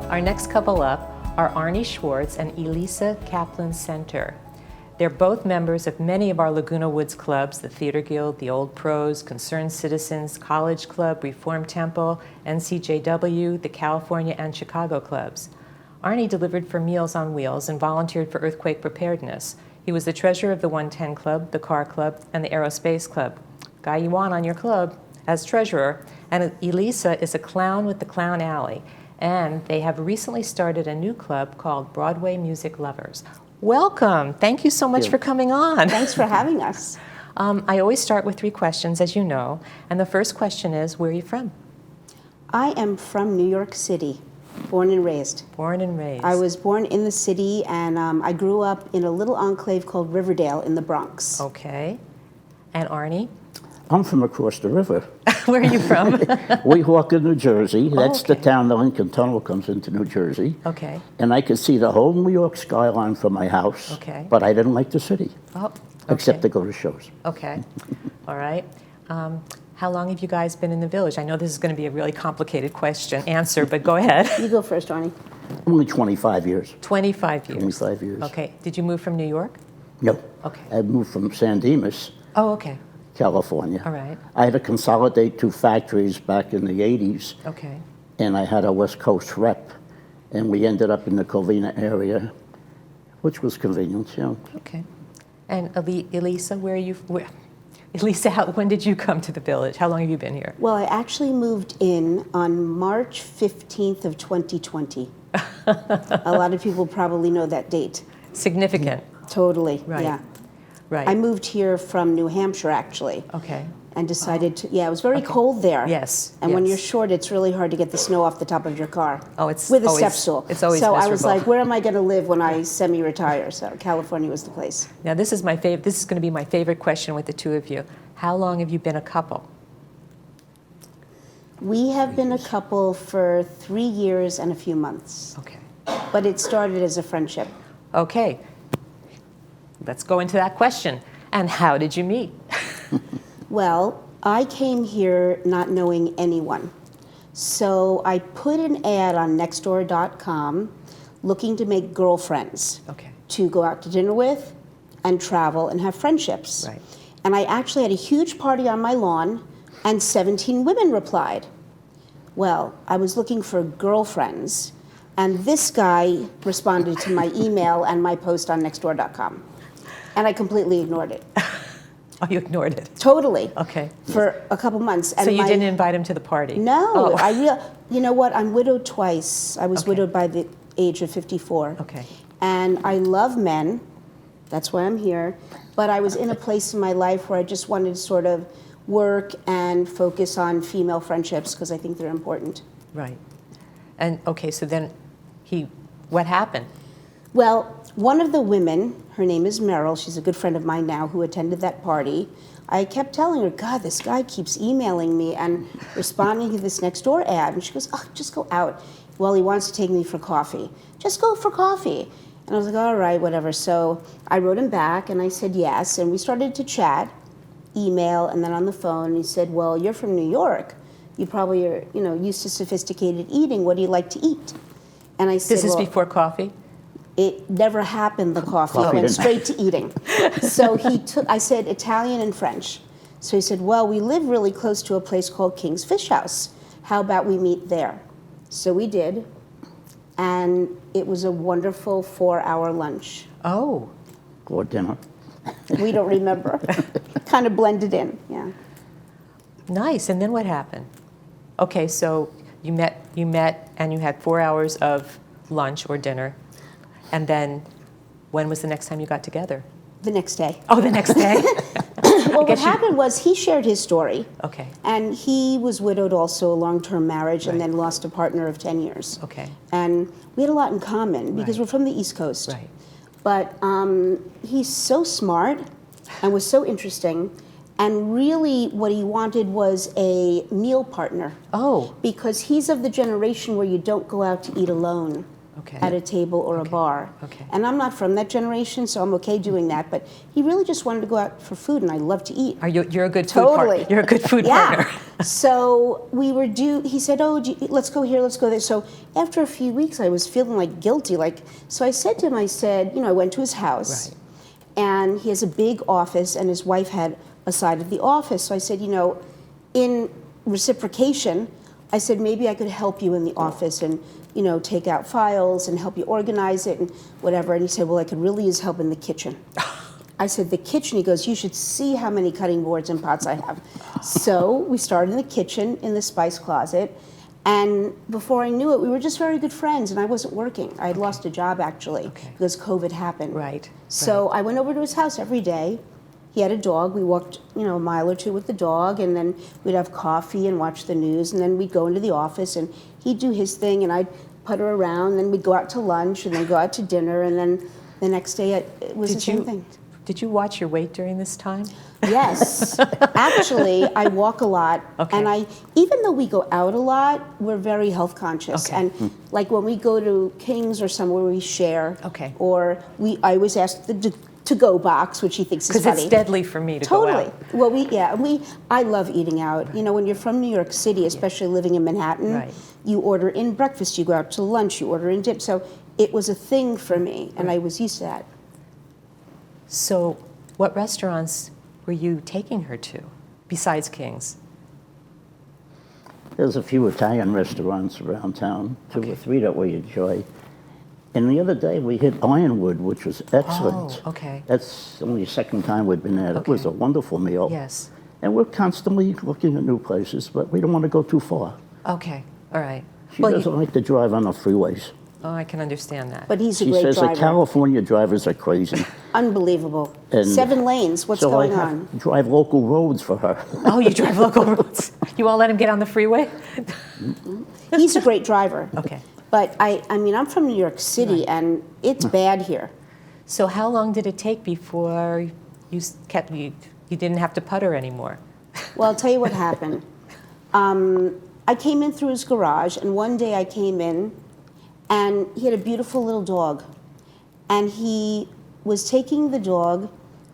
Our next couple up are Arnie Schwartz and Elissa Kaplan Center. They're both members of many of our Laguna Woods clubs, the Theater Guild, the Old Pros, Concerned Citizens, College Club, Reform Temple, NCJW, the California and Chicago clubs. Arnie delivered for Meals on Wheels and volunteered for earthquake preparedness. He was the treasurer of the 110 Club, the Car Club, and the Aerospace Club. Guy you want on your club as treasurer. And Elissa is a clown with the Clown Alley. And they have recently started a new club called Broadway Music Lovers. Welcome. Thank you so much for coming on. Thanks for having us. I always start with 3 questions, as you know. And the first question is, where are you from? I am from New York City, born and raised. Born and raised. I was born in the city, and I grew up in a little enclave called Riverdale in the Bronx. Okay. And Arnie? I'm from across the river. Where are you from? Weehawken, New Jersey. That's okay. the town the Lincoln Tunnel comes into New Jersey. Okay. And I could see the whole New York skyline from my house. Okay. But I didn't like the city, Oh, except okay. to go to shows. Okay. All right. How long have you guys been in the village? I know this is going to be a really complicated answer, but go ahead. You go first, Arnie. Only 25 years. 25 years. 25 years. Okay. Did you move from New York? No. Okay. I moved from San Dimas, Oh, okay. California. All right. I had to consolidate 2 factories back in the 80s, Okay. and I had a West Coast rep, and we ended up in the Covina area, which was convenient, you know. Okay. And Elissa, Elissa, when did you come to the village? How long have you been here? Well, I actually moved in on March 15th of 2020. A lot of people probably know that date. Significant. Totally, Right. yeah. Right. I moved here from New Hampshire, actually, Okay. and decided to, it was very cold there. Yes. And when yes. you're short, it's really hard to get the snow off the top of your car. Oh, it's with a always, step stool. It's always So miserable. I was like, where am I going to live when I semi-retire? So California was the place. Now this is my favorite. This is going to be my favorite question with the 2 of you. How long have you been a couple? We have been a couple for 3 years and a few months, Okay. but it started as a friendship. Okay. Let's go into that question. And how did you meet? Well, I came here not knowing anyone. So I put an ad on nextdoor.com looking to make girlfriends Okay. to go out to dinner with and travel and have friendships. Right. And I actually had a huge party on my lawn, and 17 women replied. Well, I was looking for girlfriends, and this guy responded to my email and my post on nextdoor.com. And I completely ignored it. Oh, you ignored it. Totally. Okay. For a couple months. And So you didn't invite him to the party? No. Oh. You know what? I'm widowed twice. I was Okay. widowed by the age of 54. Okay. And I love men. That's why I'm here. But I was in a place in my life where I just wanted to sort of work and focus on female friendships because I think they're important. Right. And okay, so then what happened? Well, one of the women, her name is Meryl, she's a good friend of mine now, who attended that party. I kept telling her, God, this guy keeps emailing me and responding to this Nextdoor ad. And she goes, oh, just go out. Well, he wants to take me for coffee. Just go for coffee. And I was like, all right, whatever. So I wrote him back and I said yes. And we started to chat, email, and then on the phone. And he said, well, you're from New York. You probably are, used to sophisticated eating. What do you like to eat? And I said, This is well, before coffee? it never happened, the coffee. It went straight to eating. So I said Italian and French. So he said, well, we live really close to a place called King's Fish House. How about we meet there? So we did. And it was a wonderful 4-hour lunch. Oh. Or dinner. We don't remember. Kind of blended in, yeah. Nice. And then what happened? Okay, so you met and you had 4 hours of lunch or dinner. And then when was the next time you got together? The next day. Oh, the next day? Well, what happened was he shared his story. Okay. And he was widowed also, a long-term marriage, and Right. then lost a partner of 10 years. Okay. And we had a lot in common because Right. we're from the East Coast. Right. But he's so smart and was so interesting. And really what he wanted was a meal partner. Oh. Because he's of the generation where you don't go out to eat alone. Okay. at a table or a bar. Okay. And I'm not from that generation, so I'm okay doing that. But he really just wanted to go out for food, and I love to eat. You're a good Totally. food partner. You're a good food Yeah. partner. So we were he said, oh, let's go here, let's go there. So after a few weeks, I was feeling like guilty. So I said to him, I went to his house. Right. And he has a big office, and his wife had a side of the office. So I said, in reciprocation, I said, maybe I could help you in the office and, take out files and help you organize it and whatever. And he said, well, I could really use help in the kitchen. I said, the kitchen? He goes, you should see how many cutting boards and pots I have. So we started in the kitchen, in the spice closet. And before I knew it, we were just very good friends, and I wasn't working. I had lost a job, actually, because COVID happened. Right. So I went over to his house every day. He had a dog. We walked, a mile or two with the dog, and then we'd have coffee and watch the news, and then we'd go into the office, and he'd do his thing, and I'd putter around, and then we'd go out to lunch, and then go out to dinner, and then the next day it was the same thing. Did you watch your weight during this time? Yes. Actually, I walk a lot, and even though we go out a lot, we're very health conscious. And like when we go to King's or somewhere we share, or I always ask the to-go box, which he thinks is funny. Because it's deadly for me to go out. Totally. Well, I love eating out. When you're from New York City, especially living in Manhattan, you order in breakfast, you go out to lunch, you order in dip. So it was a thing for me, and I was used to that. So what restaurants were you taking her to, besides King's? There's a few Italian restaurants around town, 2 or 3 that we enjoy. And the other day we hit Ironwood, which was excellent. Oh, okay. That's only the second time we've been there. It was a wonderful meal. Yes. And we're constantly looking at new places, but we don't want to go too far. Okay, all right. She doesn't like to drive on the freeways. Oh, I can understand that. But he's a She great says driver. the California drivers are crazy. Unbelievable. And 7 lanes. What's going So I on? have to drive local roads for her. Oh, you drive local roads. You won't let him get on the freeway? He's a great driver. Okay. But I'm from New York City, and it's bad here. So how long did it take before you didn't have to putter anymore? Well, I'll tell you what happened. I came in through his garage, and one day I came in, and he had a beautiful little dog. And he was taking the dog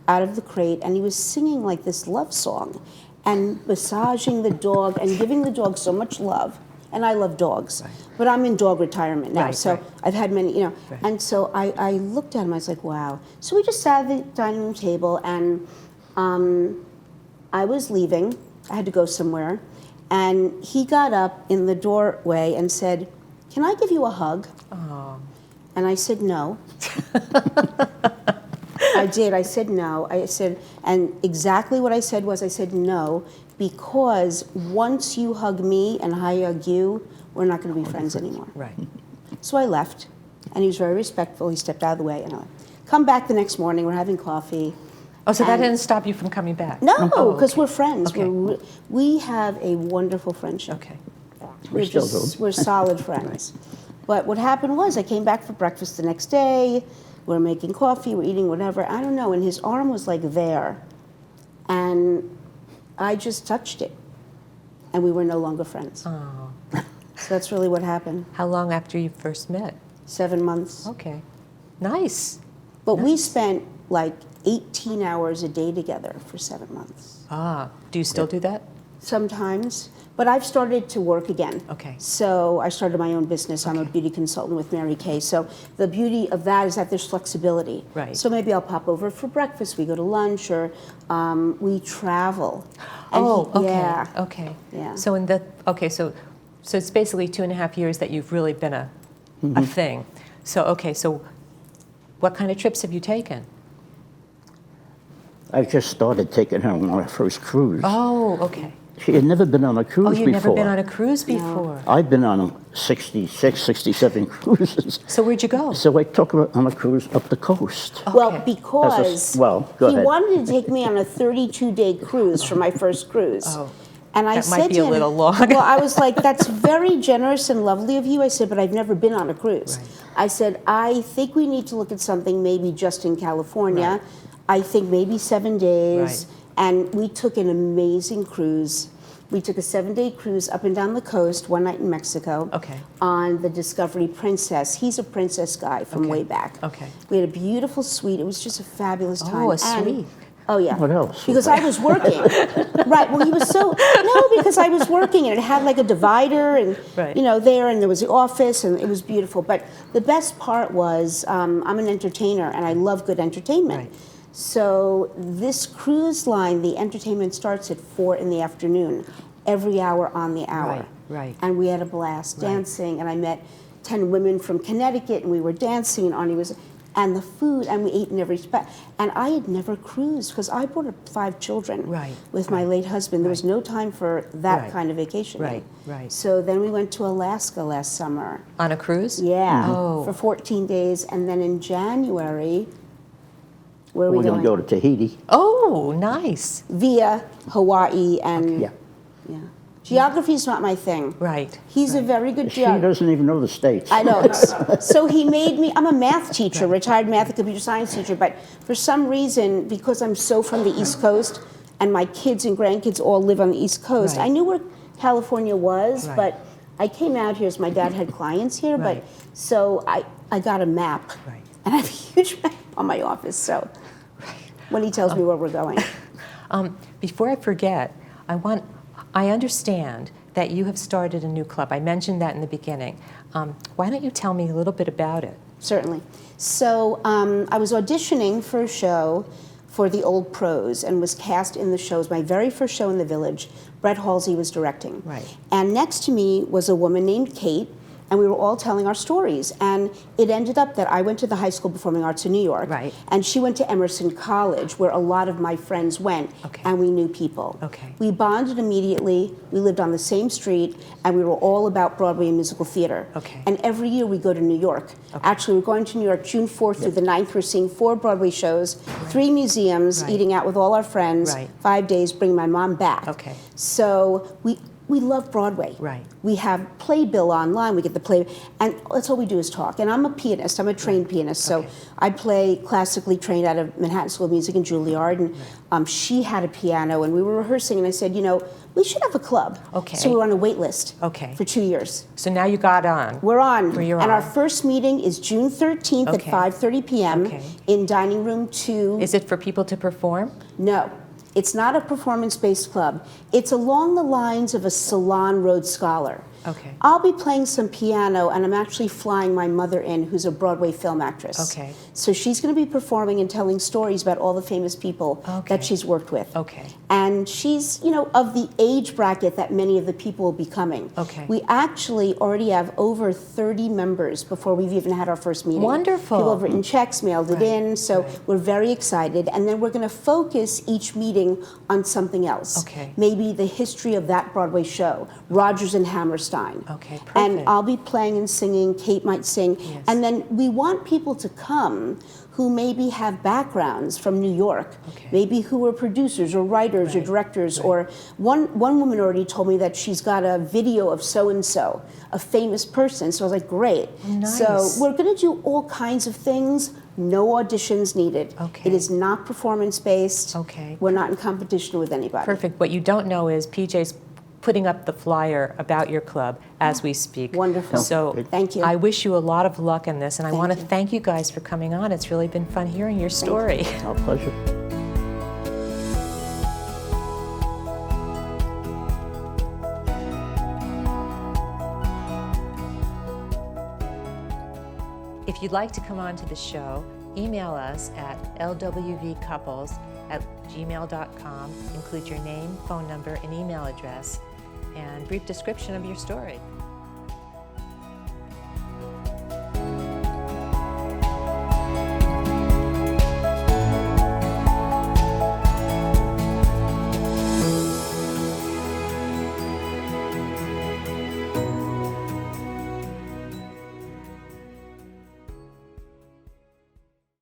out of the crate, and he was singing like this love song and massaging the dog and giving the dog so much love. And I love dogs. But I'm in dog retirement now, so I've had many, And so I looked at him, I was like, wow. So we just sat at the dining room table, and I was leaving. I had to go somewhere. And he got up in the doorway and said, can I give you a hug? Oh. And I said no. I did. I said no. And exactly what I said was, I said no, because once you hug me and I hug you, we're not going to be friends anymore. Right. So I left, and he was very respectful. He stepped out of the way, and I come back the next morning. We're having coffee. Oh, so that didn't stop you from coming back? No, because we're friends. Okay. We have a wonderful friendship. Okay. We're solid friends. But what happened was, I came back for breakfast the next day. We're making coffee, we're eating whatever. I don't know, and his arm was like there. And I just touched it. And we were no longer friends. Oh. So that's really what happened. How long after you first met? 7 months. Okay. Nice. But we spent like 18 hours a day together for 7 months. Ah, do you still do that? Sometimes. But I've started to work again. Okay. So I started my own business. I'm a beauty consultant with Mary Kay. So the beauty of that is that there's flexibility. Right. So maybe I'll pop over for breakfast, we go to lunch, or we travel. And Okay. Yeah. Okay. Yeah. So so it's basically 2.5 years that you've really been a thing. So what kind of trips have you taken? I just started taking her on our first cruise. Oh, okay. She had never been on a cruise before. Oh, you've never been on a cruise before? I've been on 66, 67 cruises. So where'd you go? So I took her on a cruise up the coast. Well, because go he ahead. wanted to take me on a 32-day cruise for my first cruise. Oh. And I That said might be to a him, little long. well, I was like, that's very generous and lovely of you. I said, but I've never been on a cruise. Right. I said, I think we need to look at something maybe just in California. Right. I think maybe 7 days. Right. And we took an amazing cruise. We took a 7-day cruise up and down the coast, one night in Mexico. Okay. On the Discovery Princess. He's a Princess guy from Okay. way back. Okay. We had a beautiful suite. It was just a fabulous time. Oh, a And- suite. Oh, yeah. What else? Because I was working. Right, well, he was so, no, because I was working and it had like a divider and, Right. you know, there, and there was the office and it was beautiful. But the best part was, I'm an entertainer and I love good entertainment. Right. So this cruise line, the entertainment starts at 4 in the afternoon, every hour on the hour. Right, right. And we had a blast dancing, and I met 10 women from Connecticut, and we were dancing, and Arnie was, and the food, and we ate in every spot. And I had never cruised, because I brought up 5 children Right, with my late husband. There was no time for that Right. kind of vacation. Right, right. So then we went to Alaska last summer. On a cruise? Yeah, Oh. for 14 days, and then in January, where are we We're going going? to go to Tahiti. Oh, nice. Via Hawaii and Yeah. yeah. Geography's not my thing. Right. He's a very good She geographer. doesn't even know the states. I know. So he made me, I'm a math teacher, retired math and computer science teacher, but for some reason, because I'm so from the East Coast and my kids and grandkids all live on the East Coast, Right. I knew where California was, Right. but I came out here as my dad had clients here, Right. but so I got a map. Right. And I have a huge map on my office, so when he tells me where we're going. Before I forget, I understand that you have started a new club. I mentioned that in the beginning. Why don't you tell me a little bit about it? Certainly. So I was auditioning for a show for the Old Pros and was cast in the show. It was my very first show in the Village. Brett Halsey was directing. Right. And next to me was a woman named Kate, and we were all telling our stories. And it ended up that I went to the High School of Performing Arts in New York, Right. and she went to Emerson College, where a lot of my friends went, Okay. and we knew people. Okay. We bonded immediately. We lived on the same street, and we were all about Broadway and musical theater. Okay. And every year we go to New York. Actually, we're going to New York June 4th through the 9th. We're seeing 4 Broadway shows, 3 museums, Right. eating out with all our friends, Right. 5 days, bring my mom back. Okay. So we love Broadway. Right. We have Playbill online. We get the play, and that's all we do is talk. And I'm a pianist. I'm a trained pianist. So Okay. I play classically trained out of Manhattan School of Music in Juilliard. And she had a piano, and we were rehearsing. And I said, you know, we should have a club. Okay. So we were on a wait list. Okay. For 2 years. So now you got on. We're on. Well, you're and on. our first meeting is June 13th Okay. at 5:30 p.m. Okay. in Dining Room 2. Is it for people to perform? No, it's not a performance-based club. It's along the lines of a Salon Rhodes Scholar. Okay. I'll be playing some piano, and I'm actually flying my mother in, who's a Broadway film actress. Okay. So she's going to be performing and telling stories about all the famous people Okay. that she's worked with. Okay. And she's, you know, of the age bracket that many of the people will be coming. Okay. We actually already have over 30 members before we've even had our first meeting. Wonderful. People have written checks, mailed it Right, in, so right. we're very excited. And then we're going to focus each meeting on something else. Okay. Maybe the history of that Broadway show, Rodgers and Hammerstein. Okay, And perfect. I'll be playing and singing, Kate might sing. Yes. And then we want people to come who maybe have backgrounds from New York, Okay. maybe who are producers or writers or Right, directors, right. or one woman already told me that she's got a video of so-and-so, a famous person. So I was like, great. Nice. So we're going to do all kinds of things, no auditions needed. Okay. It is not performance-based. Okay. We're not in competition with anybody. Perfect. What you don't know is PJ's putting up the flyer about your club as we speak. Wonderful. So Thank you. I wish you a lot of luck in this, and I Thank want to you. thank you guys for coming on. It's really been fun hearing your story. Our pleasure. If you'd like to come on to the show, email us at lwvcouples@gmail.com. Include your name, phone number, and email address, and brief description of your story.